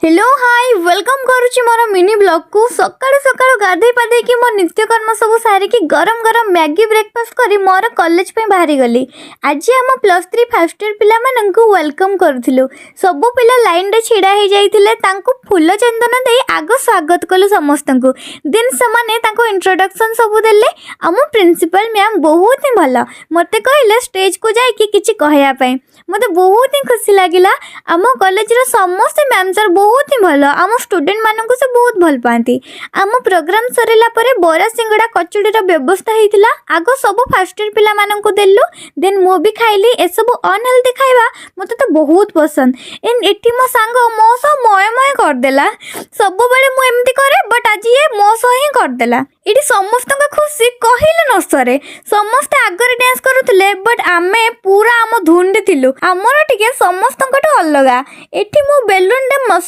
Hello hi welcome करुच्ची मोर mini blog को सकाळु सकाळु गाधे पाधे कि मो नित्यकर्म सब सारिकी गरम गरम मैगी ब्रेकफास्ट करी मोर कॉलेज पे बाहरी गली। आज आम +3 फर्स्ट ईयर पिला माननकु वेलकम करथिलु। सब पिला लाइन रे छिड़ा हे जाइथिले, तांको फूल चंदन दे आगो स्वागत कलु समस्तंकु। देन समाने तांको इंट्रोडक्शन सब देले। आम प्रिंसिपल मैम बहुत ही भला, मते कहले स्टेज को जाई कि किछि कहया पई। मते बहुत ही खुशी लागिला। आम कॉलेज रे समस्त मैम सर बहुत ही भल, आम स्टूडेंट मानक से बहुत भल पाती। आम प्रोग्राम सरला परे बरा सिंगड़ा कचौड़ी व्यवस्था होता। आग सब फर्स्ट ईयर पिला मानक देलु, देन मु भी खाइली। ए सब अनहेल्दी खाइबा मते तो बहुत पसंद। एठी मो सांग मो सह मय मय करदेला। सब बेले मु एमती करे, बट आज ये मो सह ही करदेला। इटी समस्त खुशी कहले न सरे। समस्त आगरे डांस करुले, बट आमे पूरा आम धुंडी थिलु। आमर टिके समस्त अलगा। एठी मो बेलून डे मस्त